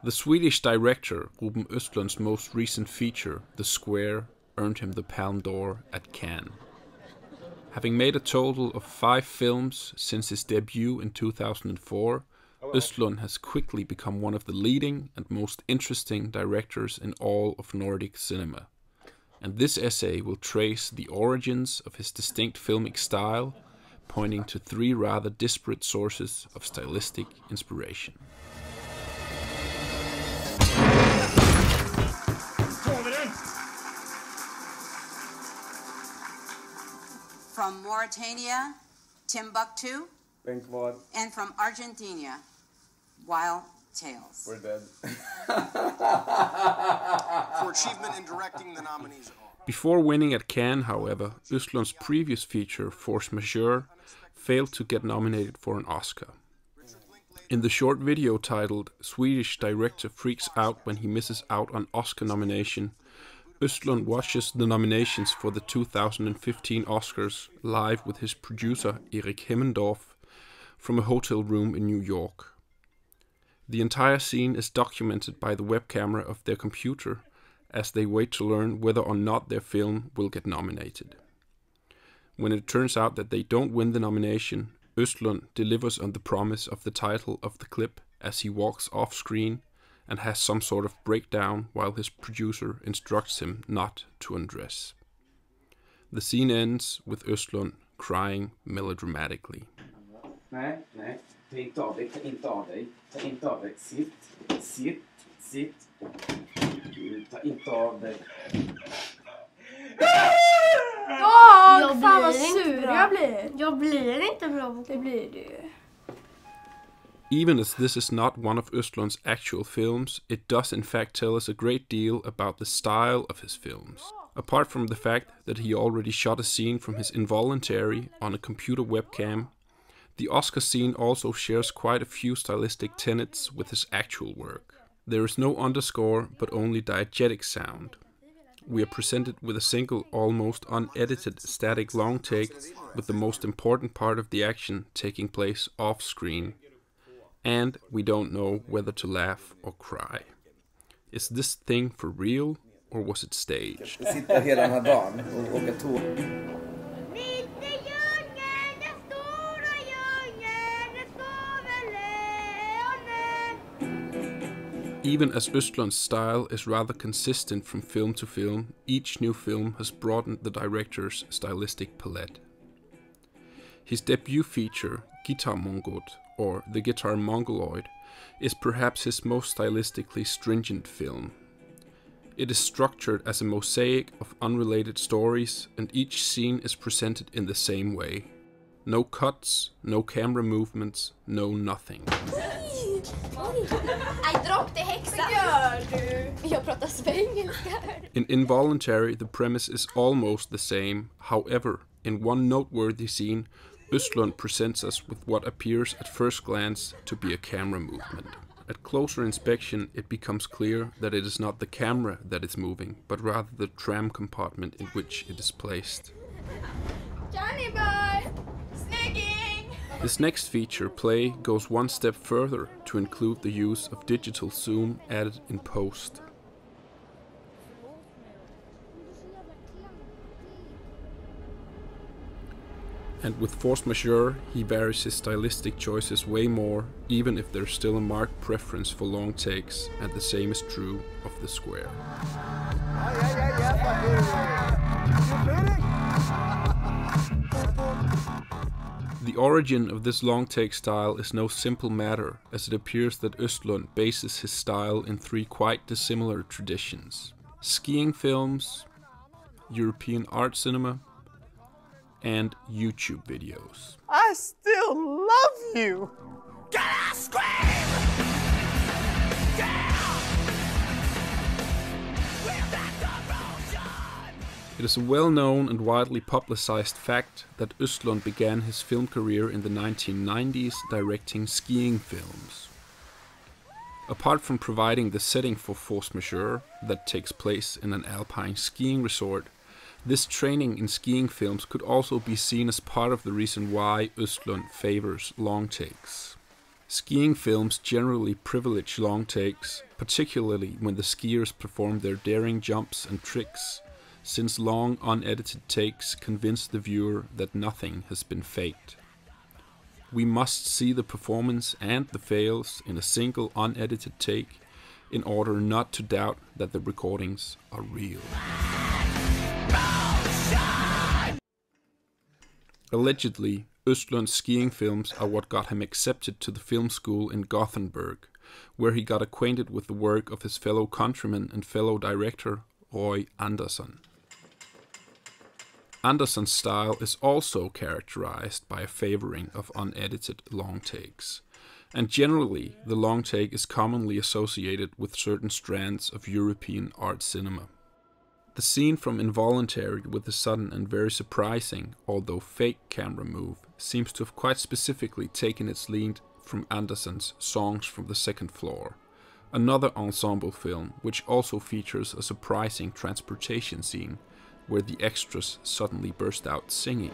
The Swedish director Ruben Östlund's most recent feature, The Square, earned him the Palme d'Or at Cannes. Having made a total of 5 films since his debut in 2004, Östlund has quickly become one of the leading and most interesting directors in all of Nordic cinema. And this essay will trace the origins of his distinct filmic style, pointing to 3 rather disparate sources of stylistic inspiration. From Mauritania, Timbuktu, and from Argentina, Wild Tales. We're dead. For achievement in directing, the nominees are... Before winning at Cannes, however, Östlund's previous feature, Force Majeure, failed to get nominated for an Oscar. In the short video titled "Swedish Director Freaks Out When He Misses Out on Oscar Nomination," Östlund watches the nominations for the 2015 Oscars live with his producer Erik Hemmendorf from a hotel room in New York. The entire scene is documented by the web camera of their computer as they wait to learn whether or not their film will get nominated. When it turns out that they don't win the nomination, Östlund delivers on the promise of the title of the clip as he walks off screen and has some sort of breakdown while his producer instructs him not to undress. The scene ends with Östlund crying melodramatically. Nej, ta inte av dig, ta inte av dig, sitt, ta inte av dig. Jag fan vad sur jag blir. Jag blir inte bra, det blir du. Even as this is not one of Östlund's actual films, it does in fact tell us a great deal about the style of his films. Apart from the fact that he already shot a scene from his Involuntary on a computer webcam, the Oscar scene also shares quite a few stylistic tenets with his actual work. There is no underscore, but only diegetic sound. We are presented with a single, almost unedited, static long take with the most important part of the action taking place off-screen. And we don't know whether to laugh or cry. Is this thing for real, or was it staged? Sitta hela den här dagen och åka tåg. Even as Östlund's style is rather consistent from film to film, each new film has broadened the director's stylistic palette. His debut feature, Guitar Mongol, or The Guitar Mongoloid, is perhaps his most stylistically stringent film. It is structured as a mosaic of unrelated stories, and each scene is presented in the same way. No cuts, no camera movements, no nothing. In Involuntary, the premise is almost the same. However, in one noteworthy scene, Östlund presents us with what appears at first glance to be a camera movement. At closer inspection, it becomes clear that it is not the camera that is moving, but rather the tram compartment in which it is placed. Johnny boy! Sneaking! This next feature, Play, goes one step further to include the use of digital zoom added in post. And with Force Majeure, he varies his stylistic choices way more, even if there's still a marked preference for long takes, and the same is true of The Square. The origin of this long take style is no simple matter, as it appears that Östlund bases his style in 3 quite dissimilar traditions: skiing films, European art cinema, and YouTube videos. I still love you! Can I scream? Yeah! We're back to motion! It is a well-known and widely publicized fact that Östlund began his film career in the 1990s directing skiing films. Apart from providing the setting for Force Majeure, that takes place in an alpine skiing resort, this training in skiing films could also be seen as part of the reason why Östlund favors long takes. Skiing films generally privilege long takes, particularly when the skiers perform their daring jumps and tricks, since long unedited takes convince the viewer that nothing has been faked. We must see the performance and the fails in a single unedited take in order not to doubt that the recordings are real. Allegedly, Östlund's skiing films are what got him accepted to the film school in Gothenburg, where he got acquainted with the work of his fellow countryman and fellow director, Roy Andersson. Andersson's style is also characterized by a favoring of unedited long takes, and generally the long take is commonly associated with certain strands of European art cinema. The scene from Involuntary with the sudden and very surprising, although fake camera move seems to have quite specifically taken its lead from Andersson's Songs from the Second Floor, another ensemble film which also features a surprising transportation scene where the extras suddenly burst out singing.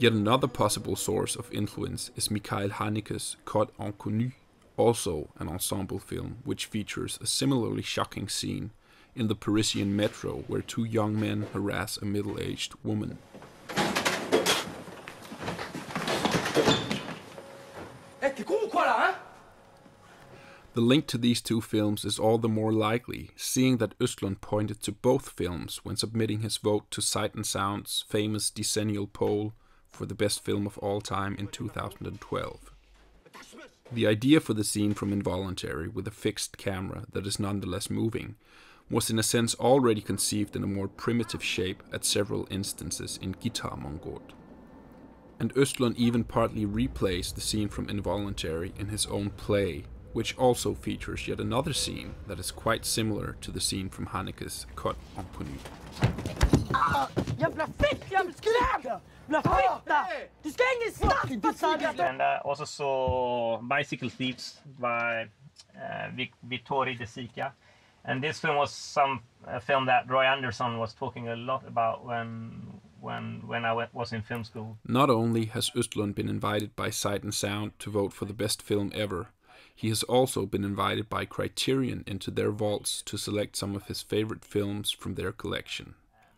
Yet another possible source of influence is Michael Haneke's Code Inconnu, also an ensemble film which features a similarly shocking scene in the Parisian metro where two young men harass a middle-aged woman. The link to these two films is all the more likely, seeing that Östlund pointed to both films when submitting his vote to Sight and Sound's famous decennial poll for the best film of all time in 2012. The idea for the scene from Involuntary with a fixed camera that is nonetheless moving was in a sense already conceived in a more primitive shape at several instances in Guitar Mongot. And Östlund even partly replays the scene from Involuntary in his own play, which also features yet another scene that is quite similar to the scene from Haneke's Code Inconnu. And I also saw Bicycle Thieves by Vittorio De Sica. And this film was a film that Roy Andersson was talking a lot about when I was in film school. Not only has Östlund been invited by Sight and Sound to vote for the best film ever, he has also been invited by Criterion into their vaults to select some of his favorite films from their collection.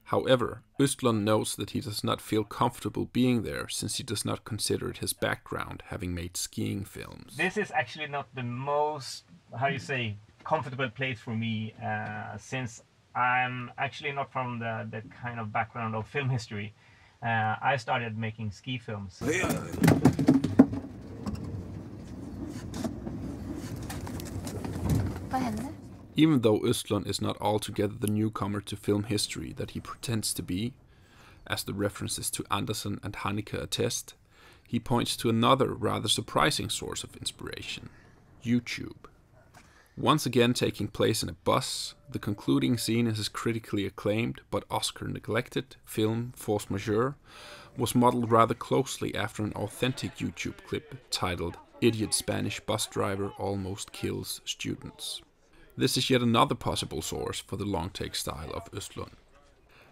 However, Östlund knows that he does not feel comfortable being there since he does not consider it his background, having made skiing films. This is actually not the most, comfortable place for me, since I'm actually not from the kind of background of film history. I started making ski films. Even though Östlund is not altogether the newcomer to film history that he pretends to be, as the references to Andersson and Haneke attest, he points to another rather surprising source of inspiration: YouTube. Once again taking place in a bus, the concluding scene in his critically acclaimed but Oscar-neglected film Force Majeure was modeled rather closely after an authentic YouTube clip titled "Idiot Spanish Bus Driver Almost Kills Students." This is yet another possible source for the long take style of Östlund.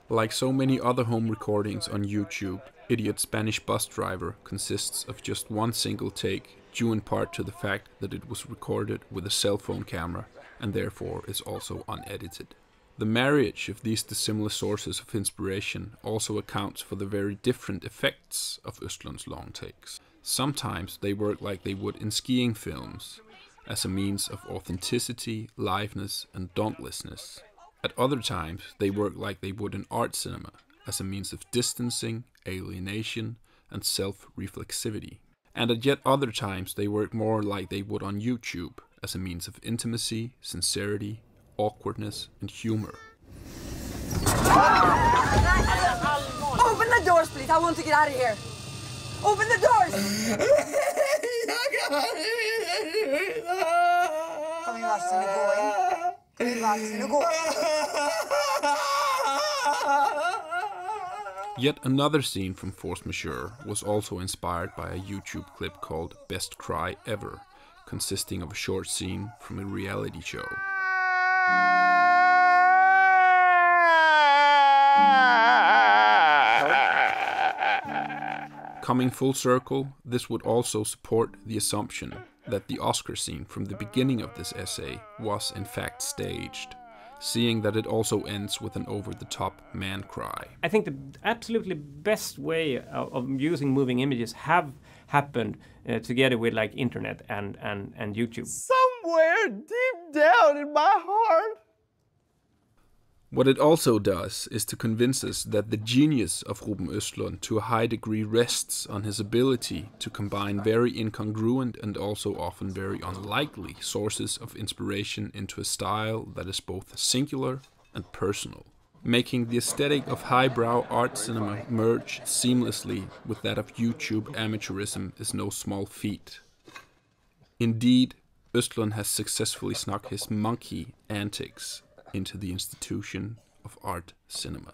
Like so many other home recordings on YouTube, Idiot Spanish Bus Driver consists of just one single take, due in part to the fact that it was recorded with a cell phone camera and therefore is also unedited. The marriage of these dissimilar sources of inspiration also accounts for the very different effects of Östlund's long takes. Sometimes they work like they would in skiing films, as a means of authenticity, liveness, and dauntlessness. At other times, they work like they would in art cinema, as a means of distancing, alienation, and self-reflexivity. And at yet other times, they work more like they would on YouTube, as a means of intimacy, sincerity, awkwardness, and humor. Open the doors, please. I want to get out of here. Open the doors! Yet another scene from Force Majeure was also inspired by a YouTube clip called Best Cry Ever, consisting of a short scene from a reality show. Coming full circle, this would also support the assumption that the Oscar scene from the beginning of this essay was in fact staged, seeing that it also ends with an over-the-top man cry. I think the absolutely best way of using moving images have happened together with like internet and YouTube. Somewhere deep down in my heart. What it also does is to convince us that the genius of Ruben Östlund to a high degree rests on his ability to combine very incongruent and also often very unlikely sources of inspiration into a style that is both singular and personal. Making the aesthetic of highbrow art cinema merge seamlessly with that of YouTube amateurism is no small feat. Indeed, Östlund has successfully snuck his monkey antics into the institution of art cinema.